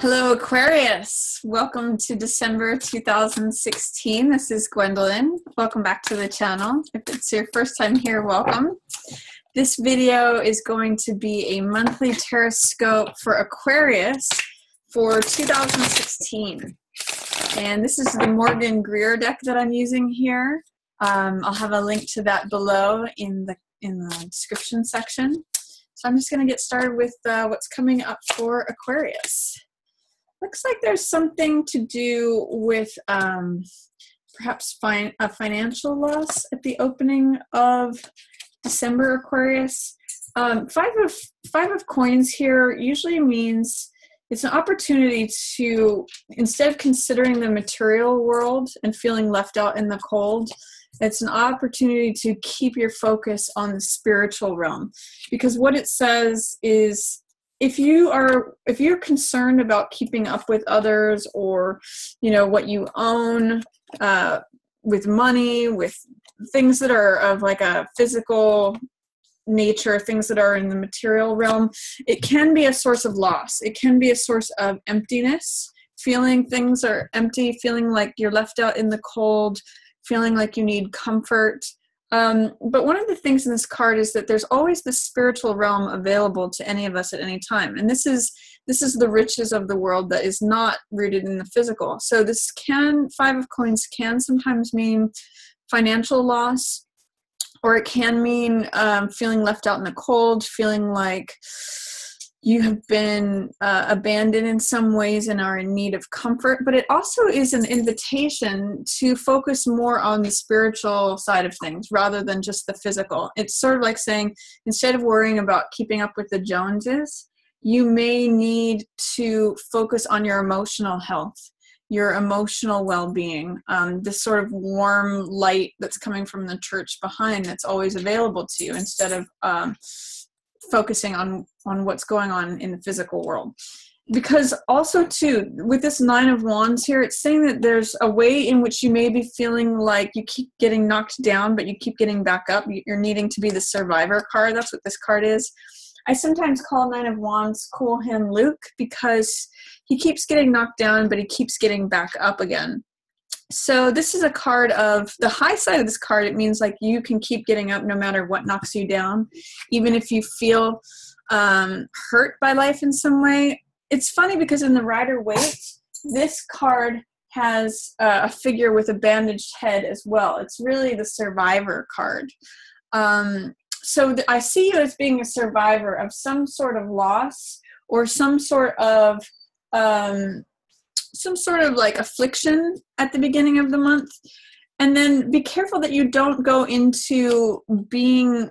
Hello, Aquarius. Welcome to December 2016. This is Gwendolyn. Welcome back to the channel. If it's your first time here, welcome. This video is going to be a monthly Tarotscope for Aquarius for 2016. And this is the Greer deck that I'm using here. I'll have a link to that below in the description section. So I'm just going to get started with what's coming up for Aquarius. Looks like there's something to do with perhaps a financial loss at the opening of December, Aquarius. Five of coins here usually means it's an opportunity to, instead of considering the material world and feeling left out in the cold, it's an opportunity to keep your focus on the spiritual realm. Because what it says is, if you're concerned about keeping up with others, or what you own, with money, with things that are of like a physical nature, things that are in the material realm, it can be a source of loss. It can be a source of emptiness, feeling things are empty, feeling like you're left out in the cold, feeling like you need comfort. But one of the things in this card is that there's always the spiritual realm available to any of us at any time. And this is the riches of the world that is not rooted in the physical. So this Five of Coins can sometimes mean financial loss, or it can mean feeling left out in the cold, feeling like you have been abandoned in some ways and are in need of comfort. But it also is an invitation to focus more on the spiritual side of things rather than just the physical. It's sort of like saying, instead of worrying about keeping up with the Joneses, you may need to focus on your emotional health, your emotional well-being, this sort of warm light that's coming from the church behind that's always available to you, instead of focusing on what's going on in the physical world. Because also too, with this Nine of Wands here, it's saying that there's a way in which you may be feeling like you keep getting knocked down, but you keep getting back up. You're needing to be the survivor card. That's what this card is. I sometimes call Nine of Wands cool hand Luke, because he keeps getting knocked down, but he keeps getting back up again. So this is a card of the high side of this card. It means like you can keep getting up no matter what knocks you down, even if you feel hurt by life in some way. It's funny because in the Rider-Waite, this card has a figure with a bandaged head as well. It's really the survivor card. So I see you as being a survivor of some sort of loss, or some sort of like affliction at the beginning of the month. And then be careful that you don't go into being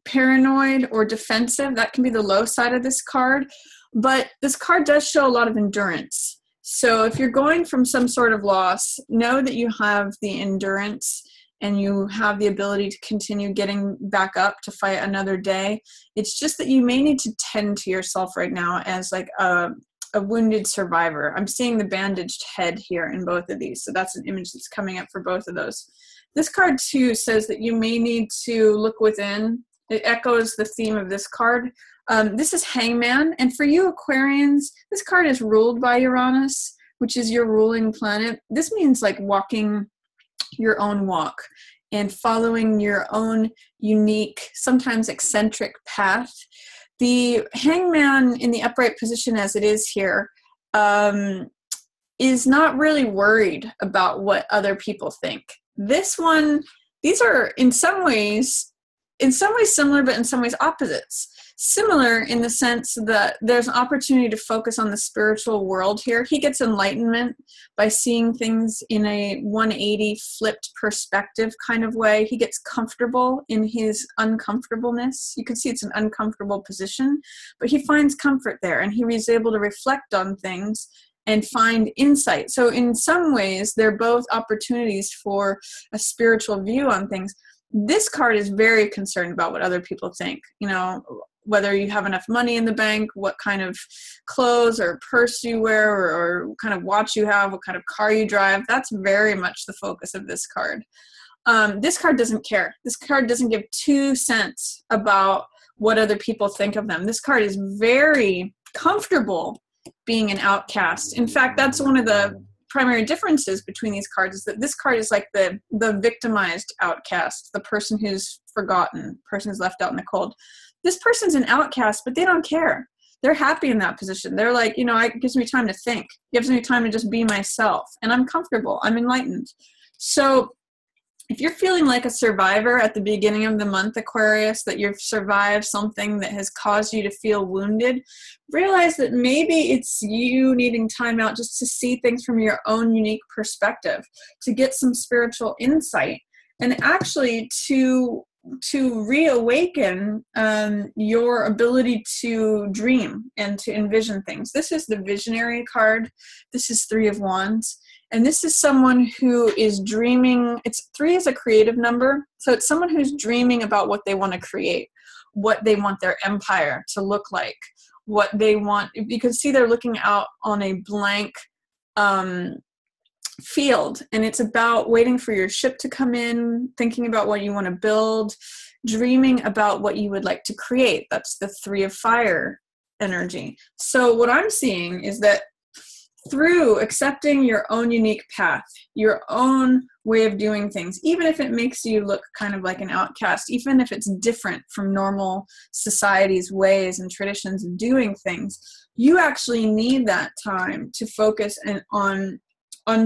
paranoid or defensive. That can be the low side of this card. But this card does show a lot of endurance. So if you're going from some sort of loss, know that you have the endurance and you have the ability to continue getting back up to fight another day. It's just that you may need to tend to yourself right now as like a wounded survivor. I'm seeing the bandaged head here in both of these. So that's an image that's coming up for both of those. This card too says that you may need to look within. It echoes the theme of this card. This is Hangman. And for you Aquarians, this card is ruled by Uranus, which is your ruling planet. This means like walking your own walk and following your own unique, sometimes eccentric path. The Hangman in the upright position as it is here is not really worried about what other people think. These are in some ways similar, but in some ways opposites. Similar in the sense that there's an opportunity to focus on the spiritual world here. He gets enlightenment by seeing things in a 180 flipped perspective kind of way. He gets comfortable in his uncomfortableness. You can see it's an uncomfortable position, but he finds comfort there, and he is able to reflect on things and find insight. So in some ways, they're both opportunities for a spiritual view on things. This card is very concerned about what other people think. Whether you have enough money in the bank, what kind of clothes or purse you wear, or what kind of watch you have, what kind of car you drive. That's very much the focus of this card. This card doesn't care. This card doesn't give 2 cents about what other people think of them. This card is very comfortable being an outcast. In fact, that's one of the primary differences between these cards, is that this card is like the victimized outcast, the person who's forgotten, person who's left out in the cold. This person's an outcast, but they don't care. They're happy in that position. They're like, you know, it gives me time to think. It gives me time to just be myself. And I'm comfortable. I'm enlightened. So if you're feeling like a survivor at the beginning of the month, Aquarius, that you've survived something that has caused you to feel wounded, realize that maybe it's you needing time out just to see things from your own unique perspective, to get some spiritual insight, and actually to reawaken your ability to dream and to envision things. This is the visionary card. This is Three of Wands. And this is someone who is dreaming. It's 3 is a creative number. So it's someone who's dreaming about what they want to create, what they want their empire to look like, what they want. You can see they're looking out on a blank field, and it's about waiting for your ship to come in, thinking about what you want to build, dreaming about what you would like to create. That's the 3 of fire energy. So what I'm seeing is that through accepting your own unique path, your own way of doing things, even if it makes you look kind of like an outcast, even if it's different from normal society's ways and traditions of doing things, you actually need that time to focus on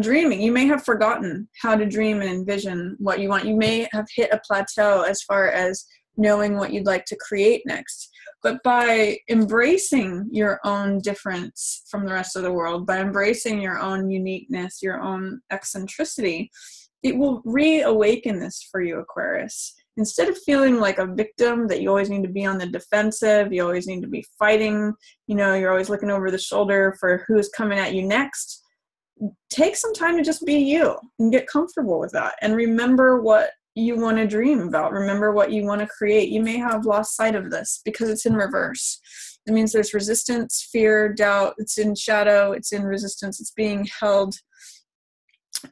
dreaming. You may have forgotten how to dream and envision what you want. You may have hit a plateau as far as knowing what you'd like to create next. But by embracing your own difference from the rest of the world, by embracing your own uniqueness, your own eccentricity, it will reawaken this for you, Aquarius. Instead of feeling like a victim, that you always need to be on the defensive, you always need to be fighting, you know, you're always looking over the shoulder for who's coming at you next, take some time to just be you and get comfortable with that. And remember what you want to dream about. Remember what you want to create. You may have lost sight of this because it's in reverse. It means there's resistance, fear, doubt. It's in shadow. It's in resistance. It's being held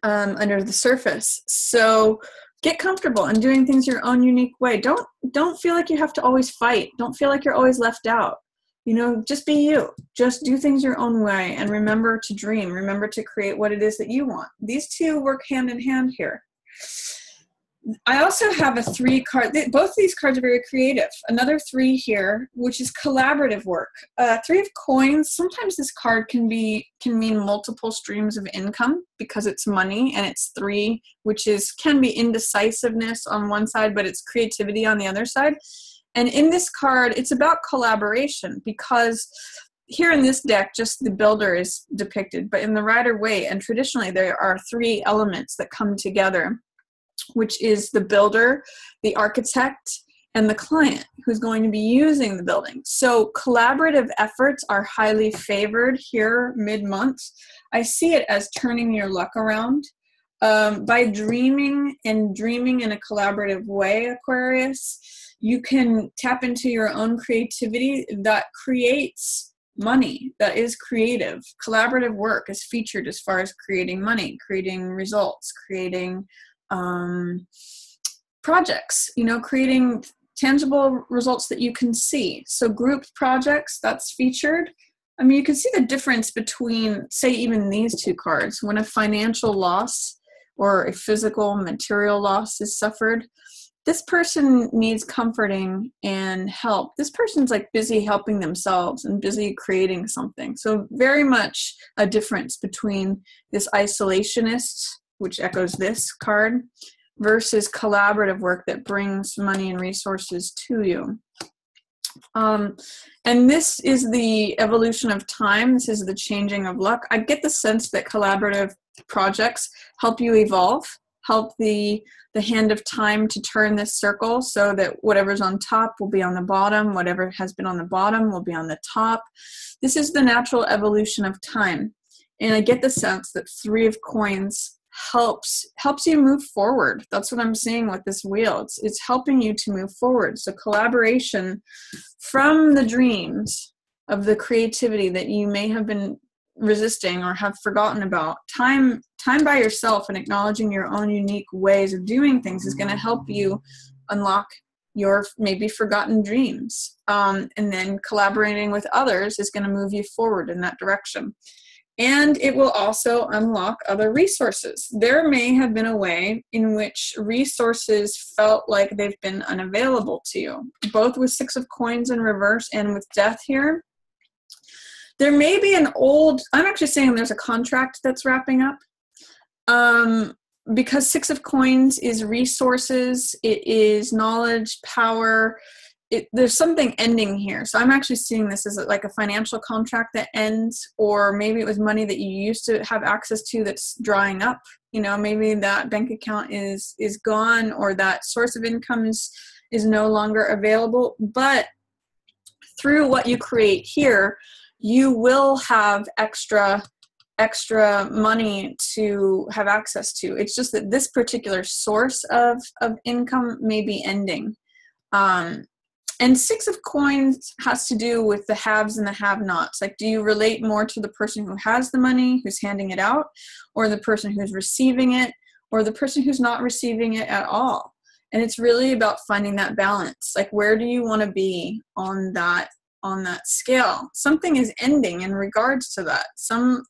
under the surface. So get comfortable in doing things your own unique way. Don't feel like you have to always fight. Don't feel like you're always left out. You know, just be you. Just do things your own way, and remember to dream. Remember to create what it is that you want. These two work hand in hand here. I also have a 3 card. Both of these cards are very creative. Another 3 here, which is collaborative work. 3 of coins. Sometimes this card can mean multiple streams of income because it's money, and it's 3, which can be indecisiveness on one side, but it's creativity on the other side. And in this card, it's about collaboration, because here in this deck, just the builder is depicted, but in the Rider-Waite, and traditionally there are 3 elements that come together, which is the builder, the architect, and the client who's going to be using the building. So collaborative efforts are highly favored here mid-month. I see it as turning your luck around. By dreaming in a collaborative way, Aquarius, you can tap into your own creativity that creates money, that is creative. Collaborative work is featured as far as creating money, creating results, creating projects, you know, creating tangible results that you can see. So group projects, that's featured. I mean, you can see the difference between, say, even these 2 cards. When a financial loss or a physical material loss is suffered, this person needs comforting and help. This person's like busy helping themselves and busy creating something. So very much a difference between this isolationist, which echoes this card, versus collaborative work that brings money and resources to you. And this is the evolution of time. This is the changing of luck. I get the sense that collaborative projects help you evolve, help the hand of time to turn this circle so that whatever's on top will be on the bottom, whatever has been on the bottom will be on the top. This is the natural evolution of time. And I get the sense that 3 of coins helps you move forward. That's what I'm seeing with this wheel. It's helping you to move forward. So collaboration from the dreams of the creativity that you may have been resisting or have forgotten about. Time by yourself and acknowledging your own unique ways of doing things is going to help you unlock your maybe forgotten dreams. And then collaborating with others is going to move you forward in that direction. And it will also unlock other resources. There may have been a way in which resources felt like they've been unavailable to you, both with Six of Coins in reverse and with Death here. There may be I'm actually saying there's a contract that's wrapping up. Because Six of Coins is resources, it is knowledge, power. There's something ending here. So I'm actually seeing this as like a financial contract that ends, or maybe it was money that you used to have access to that's drying up. Maybe that bank account is gone, or that source of income is no longer available. But through what you create here, you will have extra money to have access to. It's just that this particular source of income may be ending. And Six of Coins has to do with the haves and the have-nots. Like, do you relate more to the person who has the money, who's handing it out, or the person who's receiving it, or the person who's not receiving it at all? And it's really about finding that balance. Like, where do you want to be on that scale? Something is ending in regards to that.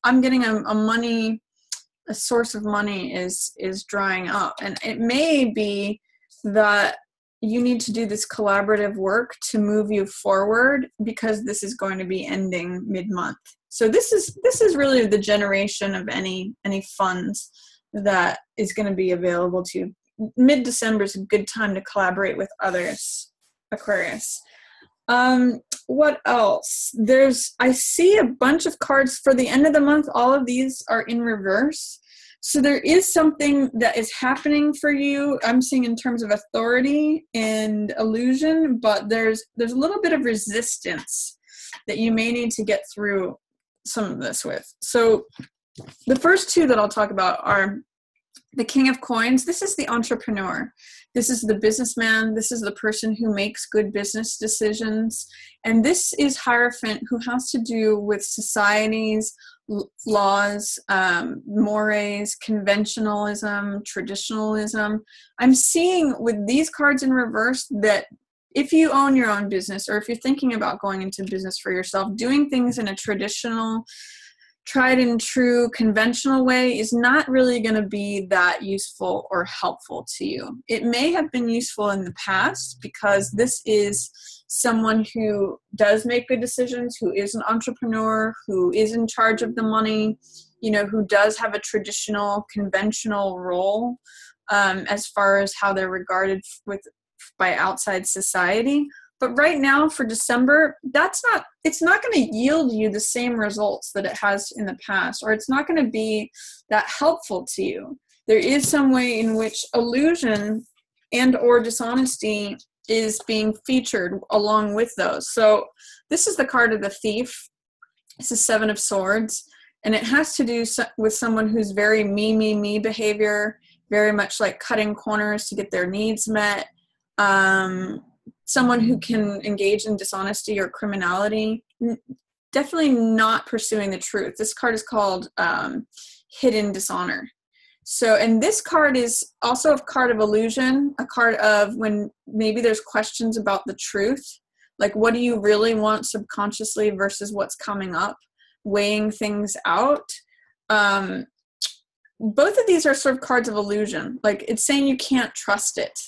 I'm getting a source of money is drying up. And it may be that you need to do this collaborative work to move you forward, because this is going to be ending mid-month. So this is really the generation of any funds that is going to be available to you. Mid-December is a good time to collaborate with others, Aquarius. What else? I see a bunch of cards for the end of the month. All of these are in reverse. So there is something that is happening for you. I'm seeing in terms of authority and illusion, but there's a little bit of resistance that you may need to get through some of this with. So the first two that I'll talk about are the King of Coins. This is the entrepreneur. This is the businessman. This is the person who makes good business decisions. And this is Hierophant, who has to do with societies, laws, mores, conventionalism, traditionalism. I'm seeing with these cards in reverse that if you own your own business, or if you're thinking about going into business for yourself, doing things in a traditional, tried and true, conventional way is not really going to be that useful or helpful to you. It may have been useful in the past, because this is someone who does make good decisions, who is an entrepreneur, who is in charge of the money, who does have a traditional, conventional role as far as how they're regarded by outside society. But right now for December, it's not going to yield you the same results that it has in the past, or it's not going to be that helpful to you. There is some way in which illusion and or dishonesty is being featured along with those. So this is the card of the Thief. This is Seven of Swords, and it has to do with someone who's very me behavior, very much like cutting corners to get their needs met. Someone who can engage in dishonesty or criminality, definitely not pursuing the truth. This card is called Hidden Dishonor. So, and this card is also a card of illusion, a card of when maybe there's questions about the truth, like what do you really want subconsciously versus what's coming up, weighing things out. Both of these are sort of cards of illusion. Like, it's saying you can't trust it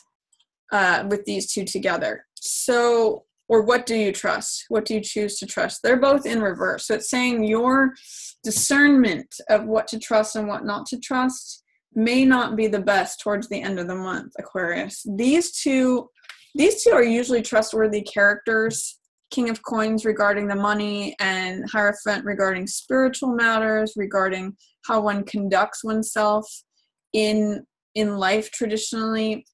with these two together. So, or what do you trust? What do you choose to trust? They're both in reverse. So it's saying your discernment of what to trust and what not to trust may not be the best towards the end of the month, Aquarius. These two are usually trustworthy characters. King of Coins regarding the money, and Hierophant regarding spiritual matters, regarding how one conducts oneself in life traditionally.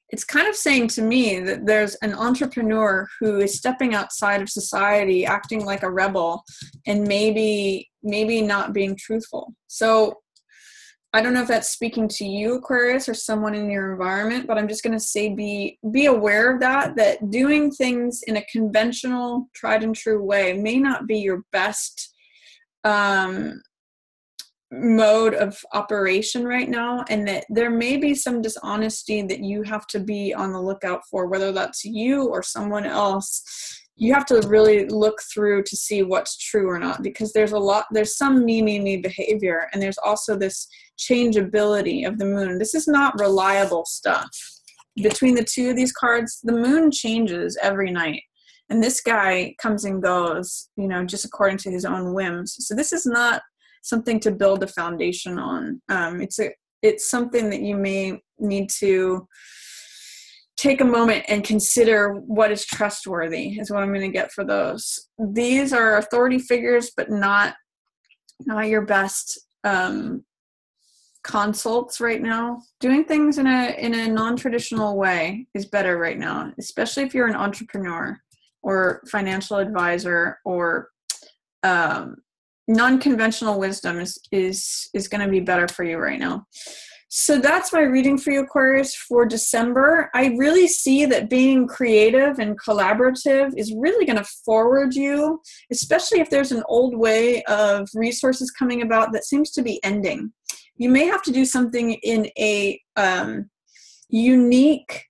It's kind of saying to me that there's an entrepreneur who is stepping outside of society, acting like a rebel, and maybe not being truthful. So I don't know if that's speaking to you, Aquarius, or someone in your environment, but I'm just going to say be aware of that doing things in a conventional, tried and true way may not be your best mode of operation right now, and that there may be some dishonesty that you have to be on the lookout for, whether that's you or someone else. You have to really look through to see what's true or not, because there's some me behavior, and there's also this changeability of the moon. This is not reliable stuff. Between the two of these cards, the moon changes every night, and this guy comes and goes, just according to his own whims. So this is not something to build a foundation on. It's something that you may need to take a moment and consider what is trustworthy, is what I'm going to get for those. These are authority figures, but not your best consults right now. Doing things in a non-traditional way is better right now, especially if you're an entrepreneur or financial advisor, or non-conventional wisdom is going to be better for you right now. So that's my reading for you, Aquarius, for December. I really see that being creative and collaborative is really going to forward you, especially if there's an old way of resources coming about that seems to be ending. You may have to do something in a unique,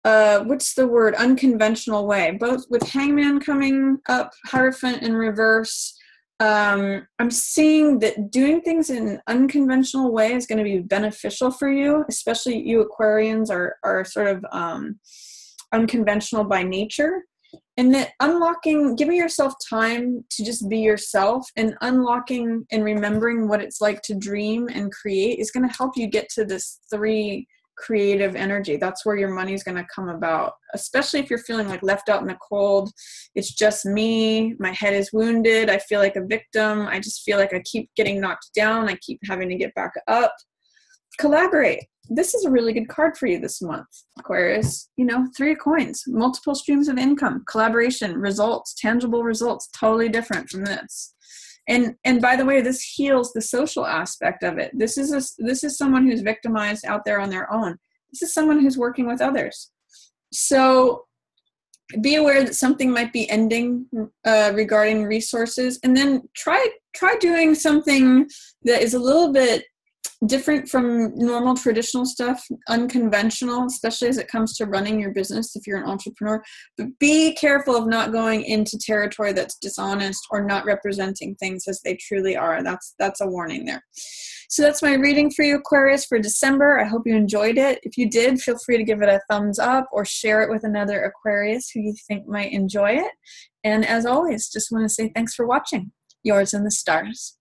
unconventional way, both with Hangman coming up, Hierophant in reverse. I'm seeing that doing things in an unconventional way is going to be beneficial for you, especially you Aquarians are sort of unconventional by nature, and that giving yourself time to just be yourself and unlocking and remembering what it's like to dream and create is going to help you get to this 3 creative energy. That's where your money is going to come about, especially if you're feeling like left out in the cold. It's just me. My head is wounded. I feel like a victim. I just feel like I keep getting knocked down. I keep having to get back up. Collaborate. This is a really good card for you this month, Aquarius. 3 of coins, multiple streams of income, collaboration, results, tangible results, totally different from this. And by the way, this heals the social aspect of it. This is someone who's victimized out there on their own. This is someone who's working with others. So be aware that something might be ending regarding resources, and then try doing something that is a little bit different from normal traditional stuff, unconventional, especially as it comes to running your business if you're an entrepreneur. But be careful of not going into territory that's dishonest or not representing things as they truly are. That's a warning there. So that's my reading for you, Aquarius, for December. I hope you enjoyed it. If you did, feel free to give it a thumbs up or share it with another Aquarius who you think might enjoy it. And as always, just want to say thanks for watching. Yours in the stars.